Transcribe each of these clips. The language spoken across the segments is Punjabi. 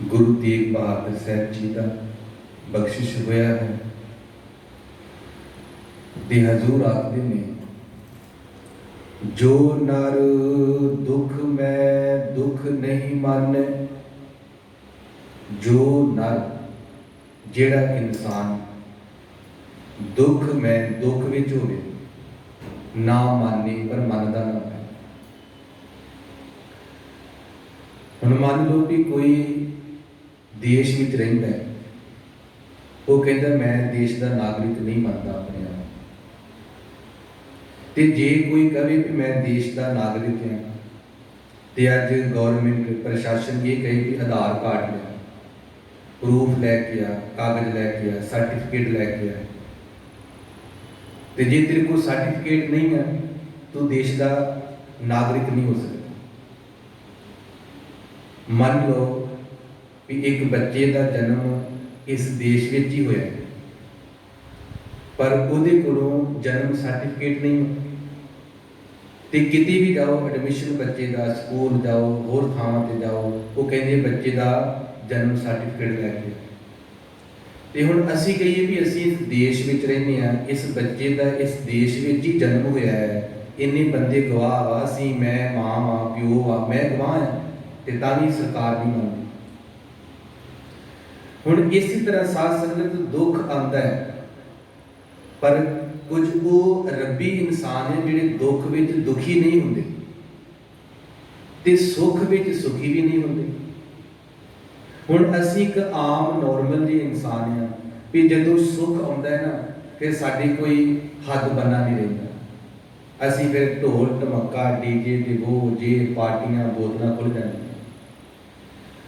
गुरु तेग बहादुर साहब जी का बख्शिश होया है। ते हजूर आखते ने, जो नर दुख में दुख नहीं माने, जो नर जेड़ा इंसान दुख में दुख विच होवे ना माने पर मनदा ना है। हुण मान लो कि कोई देश विच रहिंदा है, वो कहता मैं देश का नागरिक नहीं मनता अपने आप, तो जे कोई कहे कि मैं देश का नागरिक हाँ, तो अज गौरमेंट प्रशासन ये कहे कि आधार कार्ड लिया, प्रूफ लैके आ, कागज लैके आ, सर्टिफिकेट लैके आ, तो जे तेरे को सर्टिफिकेट नहीं है तो देश का नागरिक नहीं हो सकता। मान लो कि एक बच्चे का जन्म इस देश में ही होया, पर उहदे कोलों जन्म सर्टिफिकेट नहीं, तो किते भी जाओ एडमिशन बच्चे का, स्कूल जाओ, होर थावां ते जाओ, वो कहते बच्चे का जन्म सर्टिफिकेट लैके। तो हुण असीं कहिए भी असीं इस देश में रहने हैं, इस बच्चे का इस देश में ही जन्म होया है, इन्ने बंदे गवाह वा, असीं मैं मां वा, प्यो वा, मैं गवाह हाँ, तो तां भी सरकार नहीं मानती। हुण इसी तरह साध संगत दुख आंदा है, पर कुछ वो रब्बी इंसान है जिहड़े दुख विच दुखी नहीं हुंदे ते सुख विच सुखी भी नहीं हुंदे। हुण असीं एक आम नॉर्मल जी इंसान हाँ, भी जदों सुख आउंदा है ना, फिर साडी कोई हद बन्ना नहीं रहिंदा, असीं फिर ढोल ढमक्का डीजे ते वो जे पार्टियां बोतलां खुल जांदियां।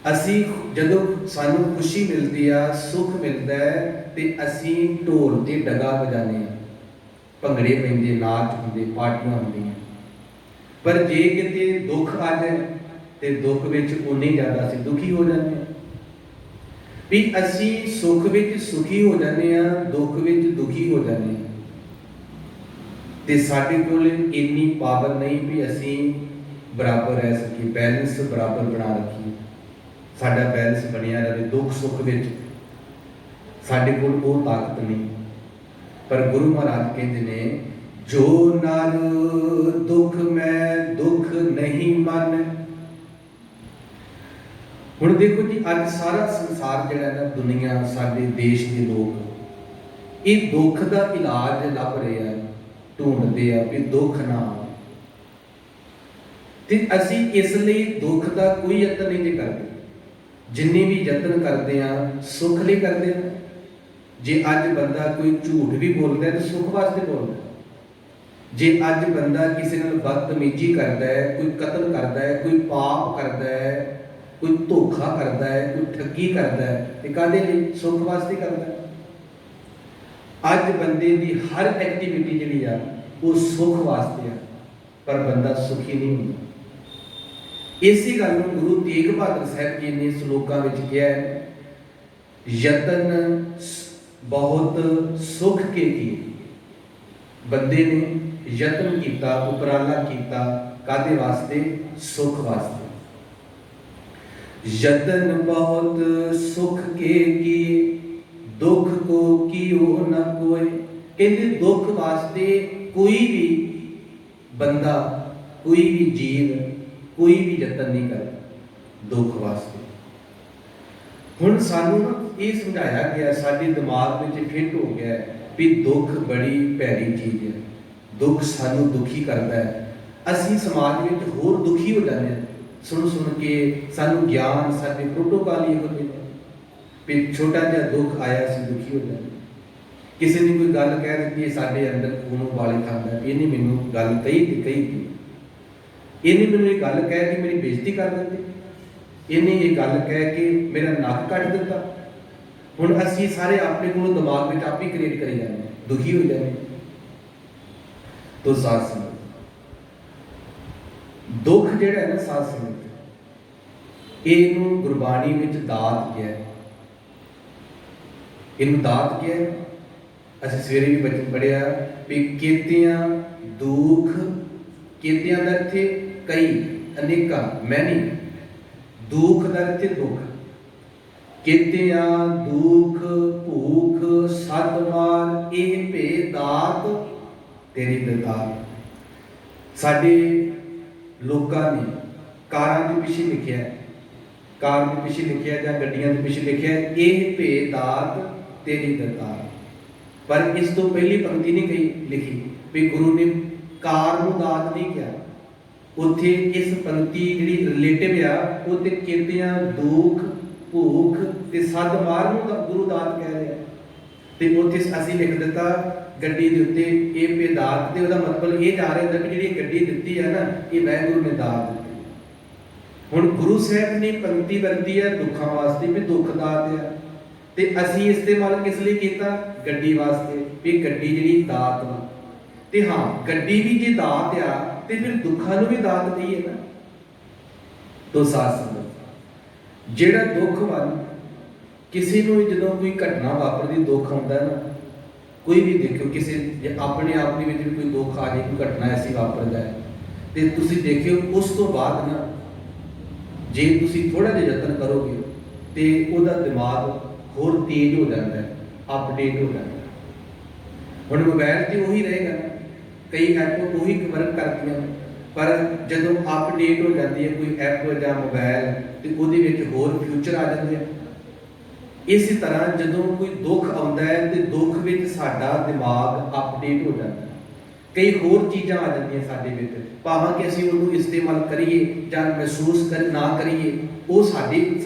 असीं जदों सानूं खुशी मिलती है, सुख मिलता है, तो असीं ढोल ते डगा बजाने, भंगड़े पैंदे, नाच होंदे, पार्टियां होंदियां। पर जे किते दुख आ जाए तो दुख विच उन्ने ज़्यादा असीं दुखी हो जाते हैं। भी असीं सुख विच सुखी हो जाते हैं, दुख विच दुखी हो जाते हैं, तो साडे कोल इन्नी पावर नहीं भी असीं बराबर रह सकीए, बैलेंस बराबर बना रखीए, साडा बैलेंस बनिया रहे दुख सुख विच, साडे कोल वो ताकत नहीं। पर गुरु महाराज कहते ने, जो नर दुख में दुख नहीं मन। हुण देखो जी, अज सारा संसार जिहड़ा ना, दुनिया, साडे देश के लोग ये दुख का इलाज लभ रहे हैं, ढूंढते हैं भी दुख ना आवे, ते असीं इसलिए दुख का कोई यत्न नहीं करते। जिन्ने भी यत्न करते हैं सुख लिए करते हैं। जे अज बंदा कोई झूठ भी बोलता है तो सुख वास्ते बोलता है, जे अज बंदा किसी नाल बदतमीजी करता है, कोई कतल करता है, कोई पाप करता है, कोई धोखा करता है, कोई ठगी करता है, तो काहदे लई? सुख वास्ते करता है। अज बंदे की हर एक्टिविटी जिहड़ी आ वो सुख वास्ते है, पर बंदा सुखी नहीं होंदा। इसी गल नूं गुरु तेग बहादुर साहब जी ने श्लोकां विच कहा है, यतन बहुत सुख के किए। बंदे ने यत्न किया, उपराला किया, कादे वास्ते? सुख वास्ते। यतन बहुत सुख के किए, दुख को कियो न कोय। कहते दुख वास्ते कोई भी बंदा, कोई भी जीव, कोई भी यतन नहीं करता दुख वास्ते। हुण सानू ना ये समझाया गया, साडे दिमाग में फिट हो गया भी दुख बड़ी भैड़ी चीज़ है, दुख सानू दुखी करता है। असीं समाज में होर दुखी हो जाते हैं, सुन सुन के सानू ज्ञान, साडे प्रोटोकॉल इहो जिहे ने भी छोटा जिहा दुख आया असीं दुखी हो जाते। किसी ने कोई गल कह दी, साडे अंदर खून उबाले खांदा, इहने मैनूं गल कही ते कही दी, इन्हें मैंने ये गल कह के मेरी बेइज्जती कर दी, इन्हें ये गल कह के मेरा नक कट दिता। हुण असीं सारे अपने को दिमाग में आप ही क्रिएट करी जाते हैं, दुखी हो जाते हैं। तो साध संगत दुख जिहड़ा है ना, साध संगत इहनूं गुरबाणी विच दात किया है। इहनूं दात किया है। असीं सवेरे भी बचन पढ़िया भी केतियां दुख, केतियां दा इत्थे कई, अनेका, मैनी, दुख दा इत्थे दुख, ਕਿਤਿਆਂ ਦੁਖ ਭੂਖ ਸਤ ਮਾਰ ਇਹ ਭੇ ਦਾਤ ਤੇਰੀ ਦਰਕਾਰ। ਸਾਡੇ ਲੋਕਾਂ ਨੇ ਕਾਰਾਂ ਦੇ ਪਿੱਛੇ ਲਿਖਿਆ, ਕਾਰ ਦੇ ਪਿੱਛੇ ਲਿਖਿਆ ਜਾਂ ਗੱਡੀਆਂ ਦੇ ਪਿੱਛੇ ਲਿਖਿਆ ਇਹ ਭੇ ਦਾਤ ਤੇਰੀ ਦਰਕਾਰ। ਪਰ ਇਸ ਤੋਂ ਪਹਿਲੀ ਪੰਕਤੀ ਨਹੀਂ ਕਹੀ ਲਿਖੀ ਵੀ ਗੁਰੂ ਨੇ ਕਾਰ ਨੂੰ ਦਾਤ ਨਹੀਂ ਕਿਹਾ। ਉੱਥੇ ਇਸ ਪੰਕਤੀ ਜਿਹੜੀ ਰਿਲੇਟਿਵ ਆ ਉਹ ਤੇ ਕਿਰਤੀਆਂ ਦੁੱਖ ਭੂਖ ਤੇ ਸੱਦ ਮਾਰ ਨੂੰ ਤਾਂ ਗੁਰੂ ਦਾਤ ਕਹਿ ਰਿਹਾ, ਤੇ ਉੱਥੇ ਅਸੀਂ ਲਿਖ ਦਿੱਤਾ ਗੱਡੀ ਦੇ ਉੱਤੇ ਇਹ ਪੇ ਦਾਤ, ਤੇ ਉਹਦਾ ਮਤਲਬ ਇਹ ਜਾ ਰਿਹਾ ਕਿ ਜਿਹੜੀ ਗੱਡੀ ਦਿੱਤੀ ਹੈ ਨਾ ਇਹ ਵਾਹਿਗੁਰੂ ਨੇ ਦਾਤ ਦਿੱਤੀ। ਹੁਣ ਗੁਰੂ ਸਾਹਿਬ ਨੇ ਪੰਕਤੀ ਵਰਤੀ ਹੈ ਦੁੱਖਾਂ ਵਾਸਤੇ ਵੀ ਦੁੱਖ ਦਾਤ ਆ, ਤੇ ਅਸੀਂ ਇਸਤੇਮਾਲ ਕਿਸ ਲਈ ਕੀਤਾ? ਗੱਡੀ ਵਾਸਤੇ ਵੀ ਗੱਡੀ ਜਿਹੜੀ ਦਾਤ ਵਾ। ਤੇ ਹਾਂ ਗੱਡੀ ਵੀ ਜੇ ਦਾਤ ਆ ਤੇ ਫਿਰ ਦੁੱਖਾਂ ਨੂੰ ਵੀ ਦਾਤ ਦਈਏ ਨਾ। ਤੋ ਸਾਧ ਸੰਗਤ ਜਿਹੜਾ ਦੁੱਖ ਵੱਲ ਕਿਸੇ ਨੂੰ ਜਦੋਂ ਕੋਈ ਘਟਨਾ ਵਾਪਰਦੀ ਦੁੱਖ ਆਉਂਦਾ ਨਾ, ਕੋਈ ਵੀ ਦੇਖਿਓ ਕਿਸੇ ਆਪਣੇ ਆਪ ਦੇ ਵਿੱਚ ਵੀ ਕੋਈ ਦੁੱਖ ਆ ਜਾਏ, ਕੋਈ ਘਟਨਾ ਐਸੀ ਵਾਪਰਦਾ ਹੈ ਤੇ ਤੁਸੀਂ ਦੇਖਿਓ ਉਸ ਤੋਂ ਬਾਅਦ ਨਾ ਜੇ ਤੁਸੀਂ ਥੋੜਾ ਜਿਹਾ ਯਤਨ ਕਰੋਗੇ ਤੇ ਉਹਦਾ ਦਿਮਾਗ ਹੋਰ ਤੇਜ਼ ਹੋ ਜਾਂਦਾ ਹੈ, ਅਪਡੇਟ ਹੋ ਜਾਂਦਾ ਹੈ। ਹੁਣ ਮੋਬਾਈਲ ਤੇ ਉਹੀ ਰਹੇਗਾ ਨਾ, ਕਈ ਐਪ ਉਹੀ ਵਰਕ ਕਰਦੀਆਂ, ਪਰ ਜਦੋਂ ਅਪਡੇਟ ਹੋ ਜਾਂਦੀ ਹੈ ਕੋਈ ਐਪ ਜਾਂ ਮੋਬਾਈਲ ਤੇ ਉਹਦੇ ਵਿੱਚ ਹੋਰ ਫਿਊਚਰ ਆ ਜਾਂਦੇ ਆ। ਇਸੇ ਤਰ੍ਹਾਂ ਜਦੋਂ ਕੋਈ ਦੁੱਖ ਆਉਂਦਾ ਹੈ ਤੇ ਦੁੱਖ ਵਿੱਚ ਸਾਡਾ ਦਿਮਾਗ ਅਪਡੇਟ ਹੋ ਜਾਂਦਾ ਹੈ, ਕਈ ਹੋਰ ਚੀਜ਼ਾਂ ਆ ਜਾਂਦੀਆਂ ਸਾਡੇ ਵਿੱਚ, ਭਾਵੇਂ ਕਿ ਅਸੀਂ ਉਹਨੂੰ ਇਸਤੇਮਾਲ ਕਰੀਏ ਜਾਂ ਮਹਿਸੂਸ ਨਾ ਕਰੀਏ ਉਹ ਸਾਡੇ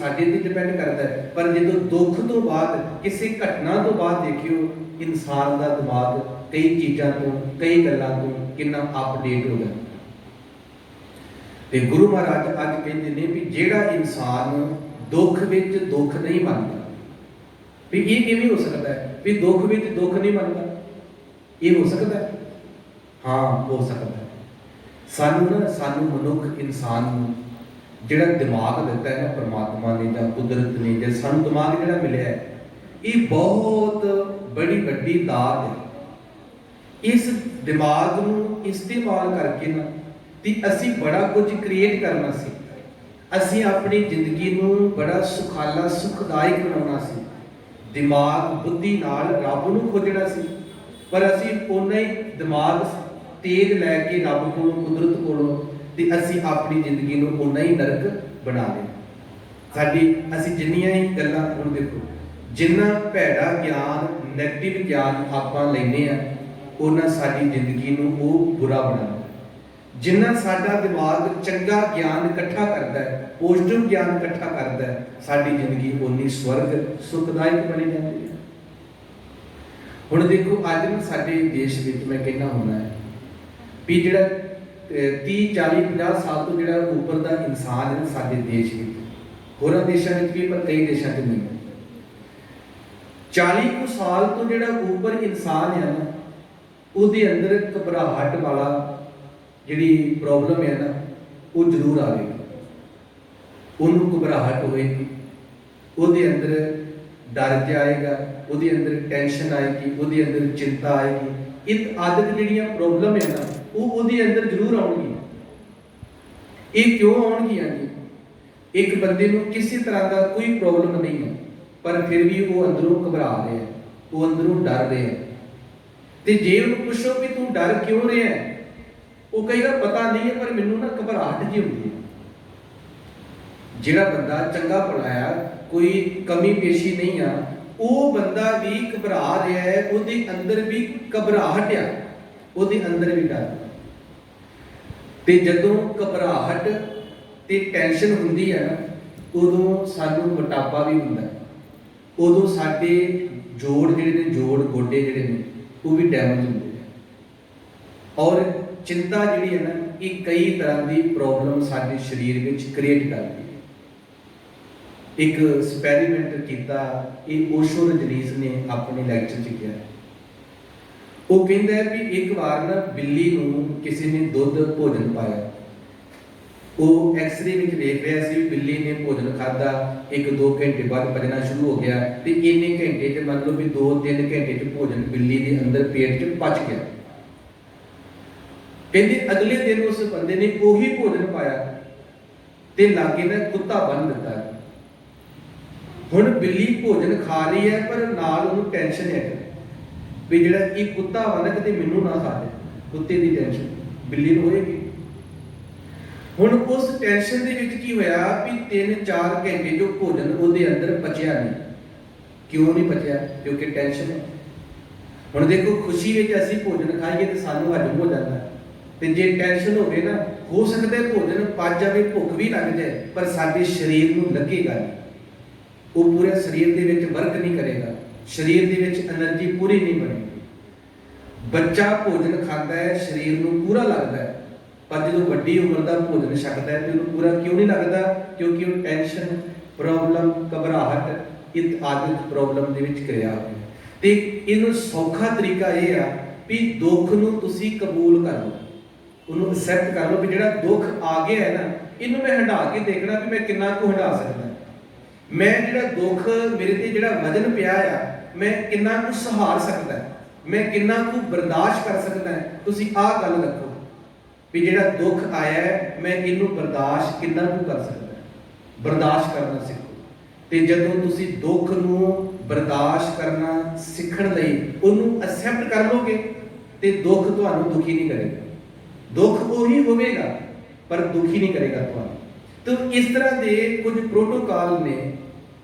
ਤੇ ਡਿਪੈਂਡ ਕਰਦਾ ਹੈ। ਪਰ ਜਦੋਂ ਦੁੱਖ ਤੋਂ ਬਾਅਦ ਕਿਸੇ ਘਟਨਾ ਤੋਂ ਬਾਅਦ ਦੇਖਿਓ ਇਨਸਾਨ ਦਾ ਦਿਮਾਗ ਕਈ ਚੀਜ਼ਾਂ ਤੋਂ ਕਈ ਗੱਲਾਂ ਤੋਂ ਕਿੰਨਾ ਅਪਡੇਟ ਹੋ ਜਾਂਦਾ। ਤੇ ਗੁਰੂ ਮਹਾਰਾਜ ਅੱਜ ਕਹਿੰਦੇ ਨੇ ਵੀ ਜਿਹੜਾ ਇਨਸਾਨ ਦੁੱਖ ਵਿੱਚ ਦੁੱਖ ਨਹੀਂ ਮੰਨਦਾ, ਵੀ ਇਹ ਕਿਵੇਂ ਹੋ ਸਕਦਾ ਹੈ ਵੀ ਦੁੱਖ ਵਿੱਚ ਦੁੱਖ ਨਹੀਂ ਮੰਨਦਾ? ਇਹ ਹੋ ਸਕਦਾ ਹੈ? ਹਾਂ ਹੋ ਸਕਦਾ ਹੈ। ਸਾਨੂੰ ਮਨੁੱਖ ਇਨਸਾਨ ਨੂੰ ਜਿਹੜਾ ਦਿਮਾਗ ਦਿੱਤਾ ਹੈ ਨਾ ਪਰਮਾਤਮਾ ਨੇ ਜਾਂ ਕੁਦਰਤ ਨੇ, ਜਾਂ ਸਾਨੂੰ ਦਿਮਾਗ ਜਿਹੜਾ ਮਿਲਿਆ ਹੈ ਇਹ ਬਹੁਤ ਬੜੀ ਵੱਡੀ ਦਾਤ ਹੈ। ਇਸ ਦਿਮਾਗ ਨੂੰ ਇਸਤੇਮਾਲ ਕਰਕੇ ਨਾ ਤੇ ਅਸੀਂ ਬੜਾ ਕੁਝ ਕ੍ਰੀਏਟ ਕਰਨਾ ਸੀ, ਅਸੀਂ ਆਪਣੀ ਜ਼ਿੰਦਗੀ ਨੂੰ ਬੜਾ ਸੁਖਾਲਾ ਸੁਖਦਾਇਕ ਬਣਾਉਣਾ ਸੀ। ਦਿਮਾਗ ਬੁੱਧੀ ਨਾਲ ਰੱਬ ਨੂੰ ਖੋਜਣਾ ਸੀ, ਪਰ ਅਸੀਂ ਉਨਾ ਹੀ ਦਿਮਾਗ ਤੇਜ਼ ਲੈ ਕੇ ਰੱਬ ਕੋਲੋਂ ਕੁਦਰਤ ਕੋਲੋਂ ਤੇ ਅਸੀਂ ਆਪਣੀ ਜ਼ਿੰਦਗੀ ਨੂੰ ਉਨਾ ਹੀ ਨਰਕ ਬਣਾ ਲਿਆ। ਅਸੀਂ ਜਿੰਨੀਆਂ ਹੀ ਗੱਲਾਂ ਹੁਣ ਦੇਖੋ, ਜਿੰਨਾ ਭੈੜਾ ਗਿਆਨ ਨੈਗੇਟਿਵ ਗਿਆਨ ਆਪਾਂ ਲੈਂਦੇ ਆ ਉਹਨਾਂ ਸਾਡੀ ਜ਼ਿੰਦਗੀ ਨੂੰ ਉਹ ਬੁਰਾ ਬਣਾਉਂਦਾ। ਜਿੰਨਾ ਸਾਡਾ ਦਿਮਾਗ ਚੰਗਾ ਗਿਆਨ ਇਕੱਠਾ ਕਰਦਾ ਹੈ, ਪੋਜ਼ਿਟਿਵ ਗਿਆਨ ਇਕੱਠਾ ਕਰਦਾ ਹੈ, ਸਾਡੀ ਜ਼ਿੰਦਗੀ ਉਨੀ ਸਵਰਗ ਸੁਖਦਾਇਕ ਬਣੀ ਜਾਂਦੀ ਹੈ। ਹੁਣ ਦੇਖੋ ਅੱਜ ਨਾ ਸਾਡੇ ਦੇਸ਼ ਵਿੱਚ ਮੈਂ ਕਹਿਣਾ ਹੁੰਦਾ ਹੈ ਵੀ ਜਿਹੜਾ 30 40 50 ਸਾਲ ਤੋਂ ਜਿਹੜਾ ਉੱਪਰ ਦਾ ਇਨਸਾਨ ਹੈ ਸਾਡੇ ਦੇਸ਼ ਵਿੱਚ, ਹੋਰਾਂ ਦੇਸ਼ਾਂ ਵਿੱਚ ਵੀ ਪਰ ਕਈ ਦੇਸ਼ਾਂ 'ਚ ਨਹੀਂ, 40 ਕੁ ਸਾਲ ਤੋਂ ਜਿਹੜਾ ਉੱਪਰ ਇਨਸਾਨ ਹੈ ਨਾ ਉਹਦੇ ਅੰਦਰ ਘਬਰਾਹਟ ਵਾਲਾ ਜਿਹੜੀ ਪ੍ਰੋਬਲਮ ਹੈ ਨਾ ਉਹ ਜ਼ਰੂਰ ਆਵੇਗੀ। ਉਹਨੂੰ ਘਬਰਾਹਟ ਹੋਏਗੀ, ਉਹਦੇ ਅੰਦਰ ਡਰ ਜਾਏਗਾ, ਉਹਦੇ ਅੰਦਰ ਟੈਨਸ਼ਨ ਆਏਗੀ, ਉਹਦੇ ਅੰਦਰ ਚਿੰਤਾ ਆਏਗੀ। ਇਹ ਆਦਤ ਜਿਹੜੀਆਂ ਪ੍ਰੋਬਲਮ ਹੈ ਨਾ ਉਹ ਉਹਦੇ ਅੰਦਰ ਜ਼ਰੂਰ ਆਉਣਗੀਆਂ। ਇਹ ਕਿਉਂ ਆਉਣਗੀਆਂ ਜੀ? ਇੱਕ ਬੰਦੇ ਨੂੰ ਕਿਸੇ ਤਰ੍ਹਾਂ ਦਾ ਕੋਈ ਪ੍ਰੋਬਲਮ ਨਹੀਂ ਹੈ ਪਰ ਫਿਰ ਵੀ ਉਹ ਅੰਦਰੋਂ ਘਬਰਾ ਰਿਹਾ, ਉਹ ਅੰਦਰੋਂ ਡਰ ਰਿਹਾ। ਤੇ ਜੇ ਉਹਨੂੰ ਪੁੱਛੋ ਵੀ ਤੂੰ ਡਰ ਕਿਉਂ ਰਿਹਾ, ਉਹ ਕਹੇਗਾ ਪਤਾ ਨਹੀਂ ਹੈ ਪਰ ਮੈਨੂੰ ਨਾ ਘਬਰਾਹਟ ਜਿਹੀ ਹੁੰਦੀ ਹੈ। ਜਿਹੜਾ ਬੰਦਾ ਚੰਗਾ ਭਲਾ ਕੋਈ ਕਮੀ ਪੇਸ਼ੀ ਨਹੀਂ ਆ, ਉਹ ਬੰਦਾ ਵੀ ਘਬਰਾ ਰਿਹਾ ਹੈ, ਉਹਦੇ ਅੰਦਰ ਵੀ ਘਬਰਾਹਟ ਆ, ਉਹਦੇ ਅੰਦਰ ਵੀ ਡਰ। ਤੇ ਜਦੋਂ ਘਬਰਾਹਟ ਤੇ ਟੈਨਸ਼ਨ ਹੁੰਦੀ ਹੈ ਨਾ ਉਦੋਂ ਸਾਨੂੰ ਮੋਟਾਪਾ ਵੀ ਹੁੰਦਾ, ਉਦੋਂ ਸਾਡੇ ਜੋੜ ਜਿਹੜੇ ਨੇ, ਜੋੜ ਗੋਡੇ ਜਿਹੜੇ ਨੇ ਉਹ ਵੀ ਡੈਮੇਜ ਹੁੰਦੇ ਨੇ। ਔਰ ਚਿੰਤਾ ਜਿਹੜੀ ਹੈ ਨਾ ਇਹ ਕਈ ਤਰ੍ਹਾਂ ਦੀ ਪ੍ਰੋਬਲਮ ਸਾਡੇ ਸਰੀਰ ਵਿੱਚ ਕ੍ਰੀਏਟ ਕਰਦੀ ਹੈ। ਇੱਕ ਐਕਸਪੈਰੀਮੈਂਟ ਕੀਤਾ, ਇਹ ਓਸ਼ੋ ਰਜਨੀਸ਼ ਨੇ ਆਪਣੇ ਲੈਕਚਰ 'ਚ ਕਿਹਾ। ਉਹ ਕਹਿੰਦਾ ਹੈ ਵੀ ਇੱਕ ਵਾਰ ਨਾ ਬਿੱਲੀ ਨੂੰ ਕਿਸੇ ਨੇ ਦੁੱਧ ਭੋਜਨ ਪਾਇਆ। ਉਹ ਐਕਸਰੇ ਵਿੱਚ ਵੇਖ ਰਿਹਾ ਸੀ ਬਿੱਲੀ ਨੇ ਭੋਜਨ ਖਾਧਾ, 1-2 ਘੰਟੇ ਬਾਅਦ ਪਚਣਾ ਸ਼ੁਰੂ ਹੋ ਗਿਆ ਤੇ ਇੰਨੇ ਘੰਟੇ 'ਚ ਮਤਲਬ ਵੀ 2-3 ਘੰਟੇ 'ਚ ਭੋਜਨ ਬਿੱਲੀ ਦੇ ਅੰਦਰ ਪੇਟ 'ਚ ਪਚ ਗਿਆ। ਕਹਿੰਦੇ ਅਗਲੇ ਦਿਨ ਉਸ ਬੰਦੇ ਨੇ ਉਹੀ ਭੋਜਨ ਪਾਇਆ ਤੇ ਲਾਗੇ ਦਾ ਕੁੱਤਾ ਬੰਨ੍ਹ ਦਿੱਤਾ। ਹੁਣ ਬਿੱਲੀ ਭੋਜਨ ਖਾ ਰਹੀ ਹੈ ਪਰ ਨਾਲ ਉਹਨੂੰ ਟੈਨਸ਼ਨ ਹੈ ਵੀ ਜਿਹੜਾ ਇਹ ਕੁੱਤਾ ਵਾ ਨਾ ਕਿਤੇ ਮੈਨੂੰ ਨਾ ਖਾ ਲੇ, ਕੁੱਤੇ ਦੀ ਟੈਨਸ਼ਨ ਬਿੱਲੀ ਨੂੰ ਹੋਏਗੀ। ਹੁਣ ਉਸ ਟੈਨਸ਼ਨ ਦੇ ਵਿੱਚ ਕੀ ਹੋਇਆ ਵੀ 3-4 ਘੰਟੇ ਜੋ ਭੋਜਨ ਉਹਦੇ ਅੰਦਰ ਪਚਿਆ ਨਹੀਂ। ਕਿਉਂ ਨਹੀਂ ਪਚਿਆ? ਕਿਉਂਕਿ ਟੈਨਸ਼ਨ ਹੈ। ਹੁਣ ਦੇਖੋ ਖੁਸ਼ੀ ਵਿੱਚ ਅਸੀਂ ਭੋਜਨ ਖਾਈਏ ਤੇ ਸਾਨੂੰ ਹਜਮ ਹੋ ਜਾਂਦਾ, ਤੇ ਜੇ ਟੈਨਸ਼ਨ ਹੋਵੇ ਨਾ ਹੋ ਸਕਦਾ ਭੋਜਨ ਪਚ ਜਾਵੇ, ਭੁੱਖ ਵੀ ਲੱਗ ਜਾਏ, ਪਰ ਸਾਡੇ ਸਰੀਰ ਨੂੰ ਲੱਗੇਗਾ ਨਹੀਂ, ਉਹ ਪੂਰੇ ਸਰੀਰ ਦੇ ਵਿੱਚ ਵਰਕ ਨਹੀਂ ਕਰੇਗਾ, ਸਰੀਰ ਦੇ ਵਿੱਚ એનર્ਜੀ ਪੂਰੀ ਨਹੀਂ ਬਣੇਗੀ। ਬੱਚਾ ਭੋਜਨ ਖਾਂਦਾ ਹੈ ਸਰੀਰ ਨੂੰ ਪੂਰਾ ਲੱਗਦਾ ਹੈ, ਪਰ ਜਦੋਂ ਵੱਡੀ ਉਮਰ ਦਾ ਭੋਜਨ ਛਕਦਾ ਹੈ ਤੇ ਉਹਨੂੰ ਪੂਰਾ ਕਿਉਂ ਨਹੀਂ ਲੱਗਦਾ? ਕਿਉਂਕਿ ਉਹ ਟੈਨਸ਼ਨ, ਪ੍ਰੋਬਲਮ, ਘਬਰਾਹਟ ਆਦਿ ਪ੍ਰੋਬਲਮ ਦੇ ਵਿੱਚ ਘਿਰਿਆ ਹੋਇਆ। ਤੇ ਇਹਨੂੰ ਸੌਖਾ ਤਰੀਕਾ ਇਹ ਆ ਵੀ ਦੁੱਖ ਨੂੰ ਤੁਸੀਂ ਕਬੂਲ ਕਰ ਲਓ, ਉਹਨੂੰ ਐਕਸੈਪਟ ਕਰ ਲਓ ਵੀ ਜਿਹੜਾ ਦੁੱਖ ਆ ਗਿਆ ਹੈ ਨਾ, ਇਹਨੂੰ ਮੈਂ ਹੰਢਾ ਕੇ ਦੇਖਣਾ ਵੀ ਮੈਂ ਕਿੰਨਾ ਕੁ ਹੰਢਾ ਸਕਦਾ। ਮੈਂ ਜਿਹੜਾ ਦੁੱਖ ਮੇਰੇ ਤੇ ਜਿਹੜਾ ਵਜਨ ਪਿਆ ਆ, ਮੈਂ ਕਿੰਨਾ ਕੁ ਸਹਾਰ ਸਕਦਾ, ਮੈਂ ਕਿੰਨਾ ਕੁ ਬਰਦਾਸ਼ਤ ਕਰ ਸਕਦਾ। ਤੁਸੀਂ ਆਹ ਗੱਲ ਰੱਖੋ ਵੀ ਜਿਹੜਾ ਦੁੱਖ ਆਇਆ ਹੈ ਮੈਂ ਇਹਨੂੰ ਬਰਦਾਸ਼ਤ ਕਿੰਨਾ ਕੁ ਕਰ ਸਕਦਾ। ਬਰਦਾਸ਼ਤ ਕਰਨਾ ਸਿੱਖੋ, ਤੇ ਜਦੋਂ ਤੁਸੀਂ ਦੁੱਖ ਨੂੰ ਬਰਦਾਸ਼ਤ ਕਰਨਾ ਸਿੱਖਣ ਲਈ ਉਹਨੂੰ ਐਕਸੈਪਟ ਕਰ ਲੋਗੇ ਤੇ ਦੁੱਖ ਤੁਹਾਨੂੰ ਦੁਖੀ ਨਹੀਂ ਕਰੇਗਾ। ਦੁੱਖ ਉਹੀ ਹੋਵੇਗਾ ਪਰ ਦੁਖੀ ਨਹੀਂ ਕਰੇਗਾ ਤੁਹਾਨੂੰ। ਤਾਂ ਇਸ ਤਰ੍ਹਾਂ ਦੇ ਕੁਝ ਪ੍ਰੋਟੋਕਾਲ ਨੇ,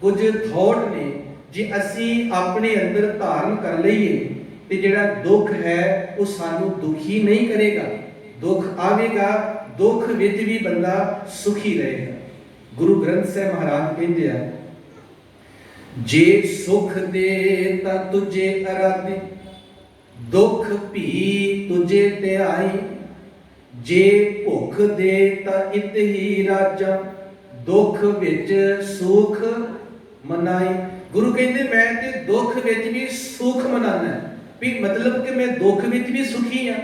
ਕੁਝ ਥੌਟ ਨੇ, ਜੇ ਅਸੀਂ ਆਪਣੇ ਅੰਦਰ ਧਾਰਨ ਕਰ ਲਈਏ ਤੇ ਜਿਹੜਾ ਦੁੱਖ ਹੈ ਉਹ ਸਾਨੂੰ ਦੁਖੀ ਨਹੀਂ ਕਰੇਗਾ। ਦੁੱਖ ਆਵੇਗਾ, ਦੁੱਖ ਵਿੱਚ ਵੀ ਬੰਦਾ ਸੁਖੀ ਰਹੇਗਾ। ਗੁਰੂ ਗ੍ਰੰਥ ਸਾਹਿਬ ਮਹਾਰਾਜ ਕਹਿੰਦੇ ਆ, ਜੇ ਸੁਖ ਦੇ ਤਾਂ ਤੁਝੇ ਅਰਾਧੇ, ਦੁੱਖ ਭੀ ਤੁਝੇ ਧਿਆਈ, ਜੇ ਭੁੱਖ ਦੇ ਤਾਂ ਇਤ ਹੀ ਰਾਜਾ, ਦੁੱਖ ਵਿੱਚ ਸੁਖ ਮਨਾਈ। ਗੁਰੂ ਕਹਿੰਦੇ ਮੈਂ ਤੇ ਦੁੱਖ ਵਿੱਚ ਵੀ ਸੁਖ ਮਨਾਉਣਾ, ਵੀ ਮਤਲਬ ਕਿ ਮੈਂ ਦੁੱਖ ਵਿੱਚ ਵੀ ਸੁਖੀ ਆ।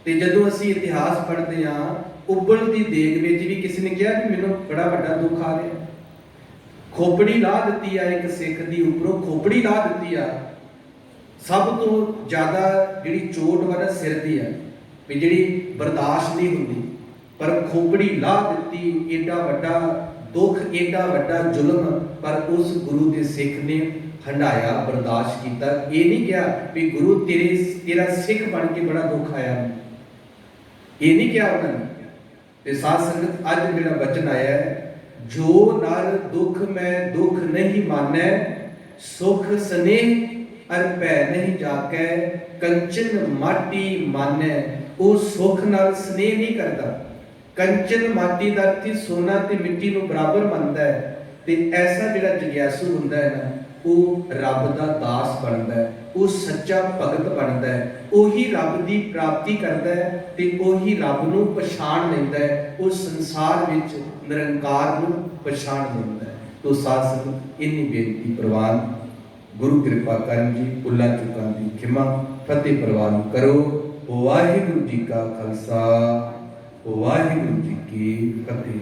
ਤੇ ਜਦੋਂ ਅਸੀਂ ਇਤਿਹਾਸ ਪੜ੍ਹਦੇ ਹਾਂ, ਉਬਲਦੀ ਦੇਗ ਵਿੱਚ ਵੀ ਕਿਸੇ ਨੇ ਕਿਹਾ ਕਿ ਮੈਨੂੰ ਬੜਾ ਵੱਡਾ ਦੁੱਖ ਆ ਰਿਹਾ, ਖੋਪੜੀ ਲਾ ਦਿੱਤੀ ਆ ਇੱਕ ਸਿੱਖ ਦੀ, ਉੱਪਰੋਂ ਖੋਪੜੀ ਲਾ ਦਿੱਤੀ ਆ। ਸਭ ਤੋਂ ਜ਼ਿਆਦਾ ਜਿਹੜੀ ਚੋਟ ਵਾ ਸਿਰ ਦੀ ਆ, ਵੀ ਜਿਹੜੀ ਬਰਦਾਸ਼ਤ ਨਹੀਂ ਹੁੰਦੀ, ਪਰ ਖੋਪੜੀ ਲਾ ਦਿੱਤੀ। ਏਡਾ ਵੱਡਾ ਦੁੱਖ, ਏਡਾ ਵੱਡਾ ਜ਼ੁਲਮ, ਪਰ ਉਸ ਗੁਰੂ ਦੇ ਸਿੱਖ ਨੇ ਹੰਡਾਇਆ, ਬਰਦਾਸ਼ਤ ਕੀਤਾ। ਇਹ ਨਹੀਂ ਕਿਹਾ ਵੀ ਗੁਰੂ ਤੇਰਾ ਸਿੱਖ ਬਣ ਕੇ ਬੜਾ ਦੁੱਖ ਆਇਆ, ਇਹ ਨਹੀਂ ਕਿਹਾ ਉਹਨਾਂ ਨੇ। ਤੇ ਸਾਧ ਸੰਗਤ ਅੱਜ ਜਿਹੜਾ ਬਚਨ ਆਇਆ ਹੈ, ਜੋ ਨਰ ਦੁੱਖ ਮੈਂ ਦੁੱਖ ਨਹੀਂ ਮਾਨੈ, ਸੁਖ ਸਨੇਹ ਅਰ ਭੈ ਨਹੀਂ ਜਾਕੈ, ਕੰਚਨ ਮਾਟੀ ਮਾਨੈ। ਉਹ ਸੁੱਖ ਨਾਲ ਸਨੇਹ ਨਹੀਂ ਕਰਦਾ। ਕੰਚਨ ਮਾਟੀ ਦਾ ਅਰਥ ਸੋਨਾ ਤੇ ਮਿੱਟੀ ਨੂੰ ਬਰਾਬਰ ਮੰਨਦਾ ਹੈ। ਤੇ ਐਸਾ ਜਿਹੜਾ ਜਗਿਆਸੂ ਹੁੰਦਾ ਹੈ ਨਾ, ਉਹ ਰੱਬ ਦਾ ਦਾਸ ਬਣਦਾ ਹੈ, ਉਹ ਸੱਚਾ ਭਗਤ ਬਣਦਾ ਹੈ, ਉਹੀ ਰੱਬ ਦੀ ਪ੍ਰਾਪਤੀ ਕਰਦਾ ਹੈ ਤੇ ਉਹੀ ਰੱਬ ਨੂੰ ਪਛਾਣ ਲੈਂਦਾ ਹੈ, ਉਹ ਸੰਸਾਰ ਵਿੱਚ ਨਿਰੰਕਾਰ ਨੂੰ ਪਛਾਣ ਲੈਂਦਾ ਹੈ। ਤੋ ਸਾਧ ਸੰਗਤ ਇੰਨੀ ਬੇਨਤੀ ਪ੍ਰਵਾਨ, ਗੁਰੂ ਕਿਰਪਾ ਕਰਨ ਜੀ, ਭੁੱਲਾਂ ਚੁੱਕਾਂ ਦੀ ਖਿਮਾ, ਫਤਿਹ ਪ੍ਰਵਾਨ ਕਰੋ। ਵਾਹਿਗੁਰੂ ਜੀ ਕਾ ਖਾਲਸਾ, ਵਾਹਿਗੁਰੂ ਜੀ ਕੀ ਫਤਿਹ।